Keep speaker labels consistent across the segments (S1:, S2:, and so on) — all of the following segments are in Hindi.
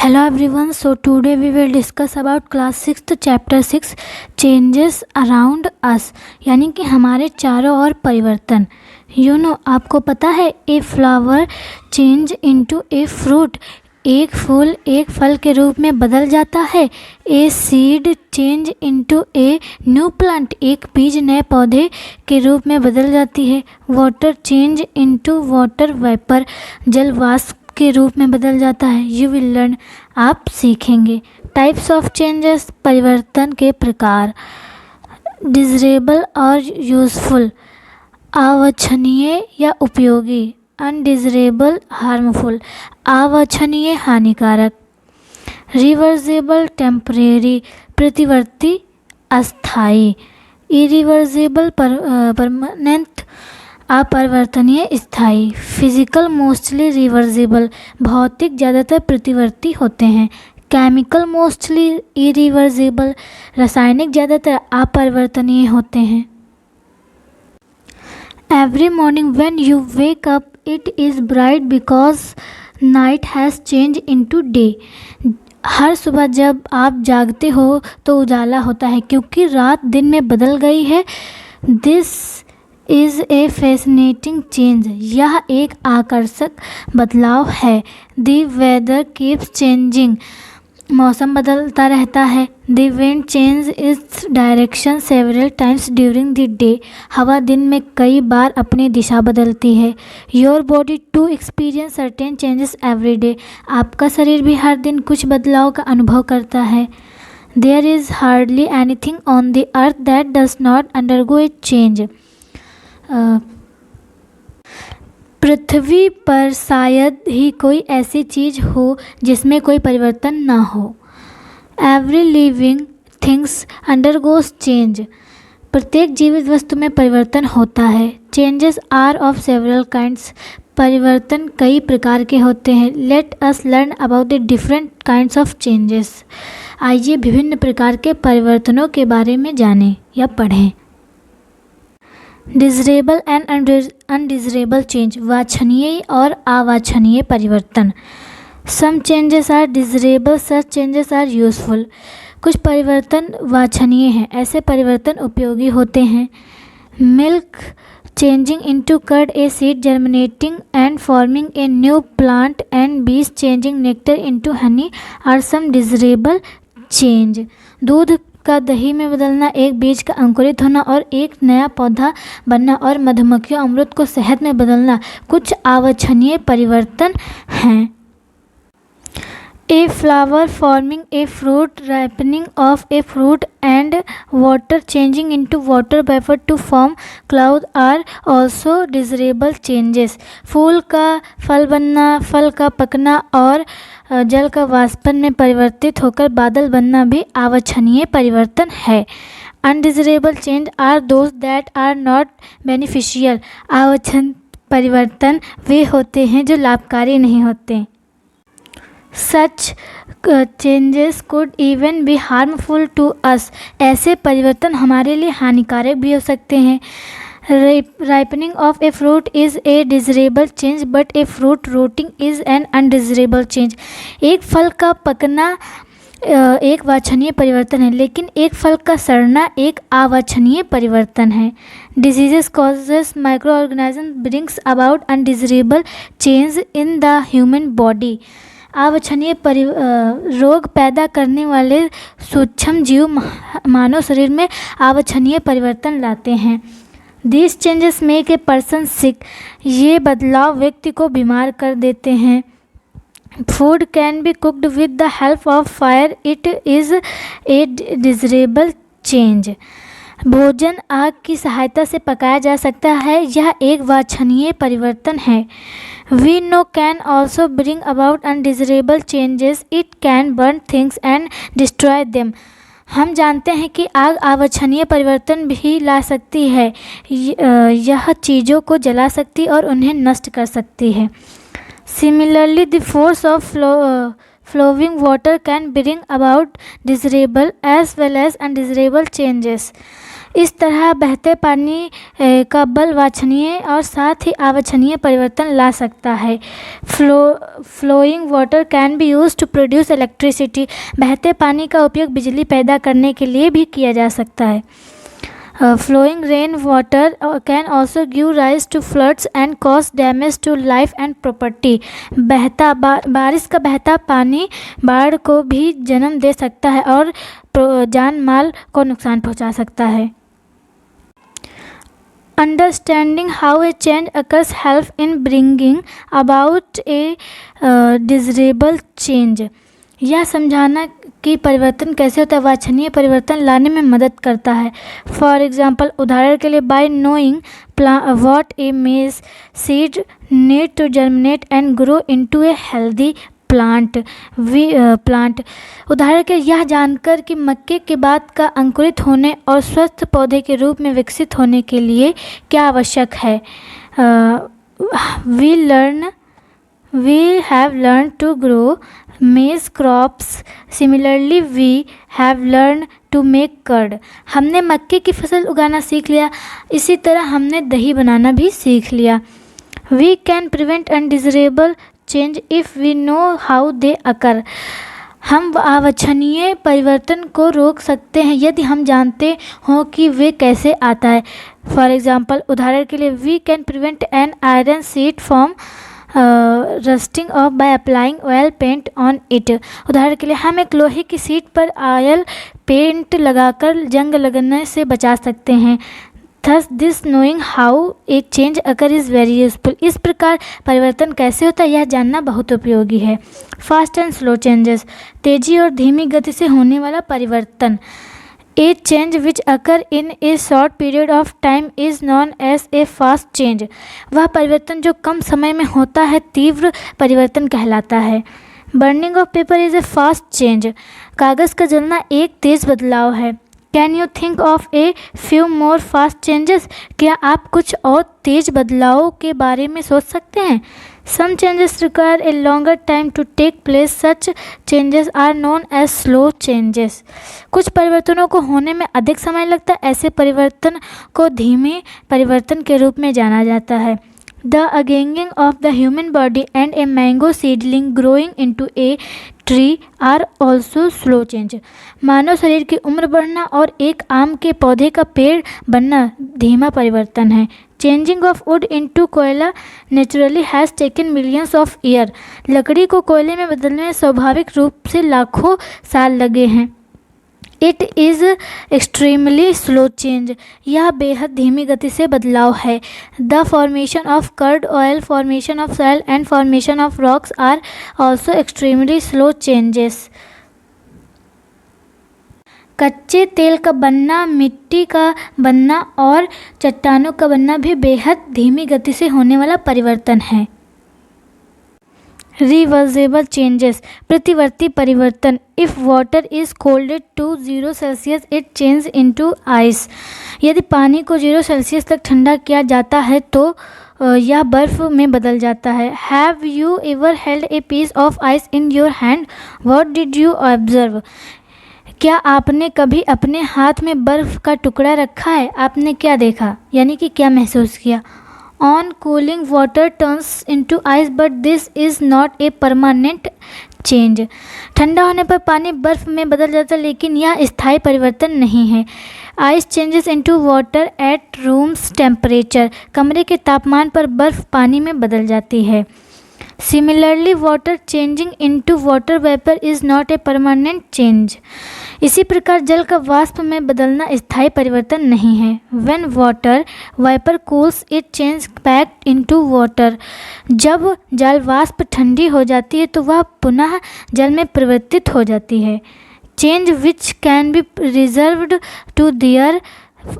S1: Hello everyone, so today we will discuss about class 6th chapter 6 changes around us यानी कि हमारे चारों ओर परिवर्तन। आपको पता है a flower change into a fruit, एक फूल एक फल के रूप में बदल जाता है। A seed change into A new plant, एक बीज नए पौधे के रूप में बदल जाती है। Water change into water vapour, जल वाष्प के रूप में बदल जाता है। यू विल लर्न, आप सीखेंगे। टाइप्स ऑफ चेंजेस, परिवर्तन के प्रकार। डिजरेबल और यूजफुल, अवांछनीय या उपयोगी। अनडिजरेबल हार्मफुल, अवांछनीय हानिकारक। रिवर्सिबल टेम्परेरी, प्रतिवर्ती अस्थायी। इरिवर्सिबल परमानेंट, अपरिवर्तनीय स्थायी। फिजिकल मोस्टली रिवर्सिबल, भौतिक ज़्यादातर प्रतिवर्ती होते हैं। केमिकल मोस्टली इरिवर्सिबल, रासायनिक ज़्यादातर अपरिवर्तनीय होते हैं। Every morning when you wake up it is bright because night has change into day, हर सुबह जब आप जागते हो तो उजाला होता है क्योंकि रात दिन में बदल गई है। This is a fascinating change, यह एक आकर्षक बदलाव है। द वेदर कीप्स चेंजिंग, मौसम बदलता रहता है। The wind change its direction several times during the day, हवा दिन में कई बार अपनी दिशा बदलती है। Your body to experience certain changes every day, आपका शरीर भी हर दिन कुछ बदलाव का अनुभव करता है। There is hardly anything on the earth that does not undergo a change, पृथ्वी पर शायद ही कोई ऐसी चीज़ हो जिसमें कोई परिवर्तन ना हो। Every living things undergoes change, प्रत्येक जीवित वस्तु में परिवर्तन होता है। Changes are of several kinds, परिवर्तन कई प्रकार के होते हैं। Let us learn about the different kinds of changes, आइए विभिन्न प्रकार के परिवर्तनों के बारे में जानें या पढ़ें। डिजरेबल एंड अनडिजरेबल चेंज, वांछनीय और अवांछनीय परिवर्तन। Some changes are desirable, such changes are useful, कुछ परिवर्तन वांछनीय हैं, ऐसे परिवर्तन उपयोगी होते हैं। Milk changing into curd, a seed germinating and forming a new plant and bees changing nectar into honey are some desirable change. दूध का दही में बदलना, एक बीज का अंकुरित होना और एक नया पौधा बनना और मधुमक्खियों अमृत को शहद में बदलना कुछ अवांछनीय परिवर्तन हैं। A flower forming a fruit, ripening of a fruit and water changing into water vapour to form cloud are also desirable changes. फूल का फल बनना, फल का पकना और जल का वाष्पन में परिवर्तित होकर बादल बनना भी अवांछनीय परिवर्तन है। Undesirable change are those that are not beneficial, अवांछनीय परिवर्तन वे होते हैं जो लाभकारी नहीं होते। Such changes could even be harmful to us, ऐसे परिवर्तन हमारे लिए हानिकारक भी हो सकते हैं। Ripening of a fruit is a desirable change but a fruit rotting is an undesirable change, एक फल का पकना एक वांछनीय परिवर्तन है लेकिन एक फल का सड़ना एक अवांछनीय परिवर्तन है। Diseases causes microorganism brings about undesirable change in the human body, अवांछनीय रोग पैदा करने वाले सूक्ष्म जीव मानव शरीर में अवांछनीय परिवर्तन लाते हैं। These changes make a person sick, ये बदलाव व्यक्ति को बीमार कर देते हैं। Food can be cooked with the help of fire, it is a desirable change, भोजन आग की सहायता से पकाया जा सकता है, यह एक वांछनीय परिवर्तन है। We know can also bring about undesirable changes, it can burn things and destroy them, हम जानते हैं कि आग अवांछनीय परिवर्तन भी ला सकती है, यह चीज़ों को जला सकती और उन्हें नष्ट कर सकती है। Similarly the force of flowing water can bring about desirable as well as undesirable changes, इस तरह बहते पानी का बल वांछनीय और साथ ही अवांछनीय परिवर्तन ला सकता है। Flowing water can be used to produce electricity. बहते पानी का उपयोग बिजली पैदा करने के लिए भी किया जा सकता है। Flowing rain water can also give rise to floods and cause damage to life and property. बारिश का बहता पानी बाढ़ को भी जन्म दे सकता है और जान माल को नुकसान पहुंचा सकता है। Understanding how a change occurs help in bringing about a desirable change. यह समझाना कि परिवर्तन कैसे होता है वांछनीय परिवर्तन लाने में मदद करता है। फॉर एग्जाम्पल, उदाहरण के लिए, bye knowing what a maize seed need to germinate and grow into a healthy plant. उदाहरण के यह जानकर कि मक्के के बाद का अंकुरित होने और स्वस्थ पौधे के रूप में विकसित होने के लिए क्या आवश्यक है। We have learned to grow maize crops. Similarly, we have learned to make curd. हमने मक्के की फसल उगाना सीख लिया, इसी तरह हमने दही बनाना भी सीख लिया। We can prevent undesirable change if we know how they occur. हम अवांछनीय परिवर्तन को रोक सकते हैं यदि हम जानते हों कि वे कैसे आता है। फॉर एग्जाम्पल, उदाहरण के लिए, we can prevent an iron sheet from rusting off by applying oil paint on it. उदाहरण के लिए, हम एक लोहे की सीट पर ऑयल पेंट लगाकर जंग लगने से बचा सकते हैं। Thus this knowing how a change occur is very useful. इस प्रकार परिवर्तन कैसे होता है यह जानना बहुत उपयोगी है। फास्ट एंड स्लो चेंजेस, तेज़ी और धीमी गति से होने वाला परिवर्तन। A change which occur in a short period of time is known as a fast change. वह परिवर्तन जो कम समय में होता है तीव्र परिवर्तन कहलाता है। Burning of paper is a fast change. कागज़ का जलना एक तेज़ बदलाव है। Can you think of a few more fast changes? क्या आप कुछ और तेज़ बदलावों के बारे में सोच सकते हैं? Some changes require a longer time to take place. Such changes are known as slow changes. कुछ परिवर्तनों को होने में अधिक समय लगता है, ऐसे परिवर्तन को धीमे परिवर्तन के रूप में जाना जाता है। The aging of the human body and a mango seedling growing into a tree are also slow change. मानव शरीर की उम्र बढ़ना और एक आम के पौधे का पेड़ बनना धीमा परिवर्तन है। Changing of wood into कोयला naturally has taken millions of years. लकड़ी को कोयले में बदलने में स्वाभाविक रूप से लाखों साल लगे हैं। It is extremely slow change. यह बेहद धीमी गति से बदलाव है। The formation of curd oil, formation of soil and formation of rocks are also extremely slow changes. कच्चे तेल का बनना, मिट्टी का बनना और चट्टानों का बनना भी बेहद धीमी गति से होने वाला परिवर्तन है। रिवर्सिबल चेंजेस, प्रतिवर्ती परिवर्तन। If water is colded to 0 Celsius it change into ice. यदि पानी को 0 सेल्सियस तक ठंडा किया जाता है तो यह बर्फ़ में बदल जाता है। Have you ever held a piece of ice in your hand? What did you observe? क्या आपने कभी अपने हाथ में बर्फ़ का टुकड़ा रखा है? आपने क्या देखा, यानी कि क्या महसूस किया? On cooling, water turns into ice, but this is not a permanent change. ठंडा होने पर पानी बर्फ़ में बदल जाता है, लेकिन यह स्थायी परिवर्तन नहीं है। Ice changes into water at room's temperature. कमरे के तापमान पर बर्फ़ पानी में बदल जाती है। Similarly, water changing into water vapor is not a permanent change. इसी प्रकार जल का वाष्प में बदलना स्थायी परिवर्तन नहीं है। When water vapor cools, it changes back into water. जब जल वाष्प ठंडी हो जाती है तो वह पुनः जल में परिवर्तित हो जाती है। Change which can be reserved to their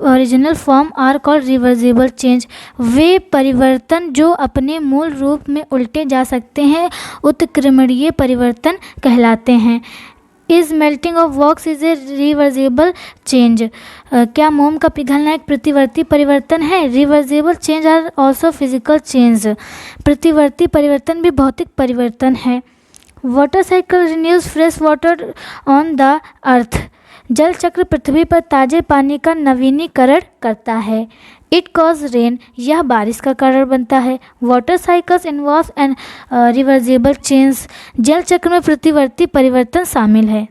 S1: original form are called reversible change. वे परिवर्तन जो अपने मूल रूप में उल्टे जा सकते हैं उत्क्रमणीय परिवर्तन कहलाते हैं। Is melting of wax is a reversible change. क्या मोम का पिघलना एक प्रतिवर्ती परिवर्तन है? Reversible change are also physical change. प्रतिवर्ती परिवर्तन भी भौतिक परिवर्तन है। Water cycle renews fresh water on the earth. जल चक्र पृथ्वी पर ताजे पानी का नवीनीकरण करता है। इट कॉज रेन, यह बारिश का कारण बनता है। Water cycles involve and reversible change, जल चक्र में प्रतिवर्ती परिवर्तन शामिल है।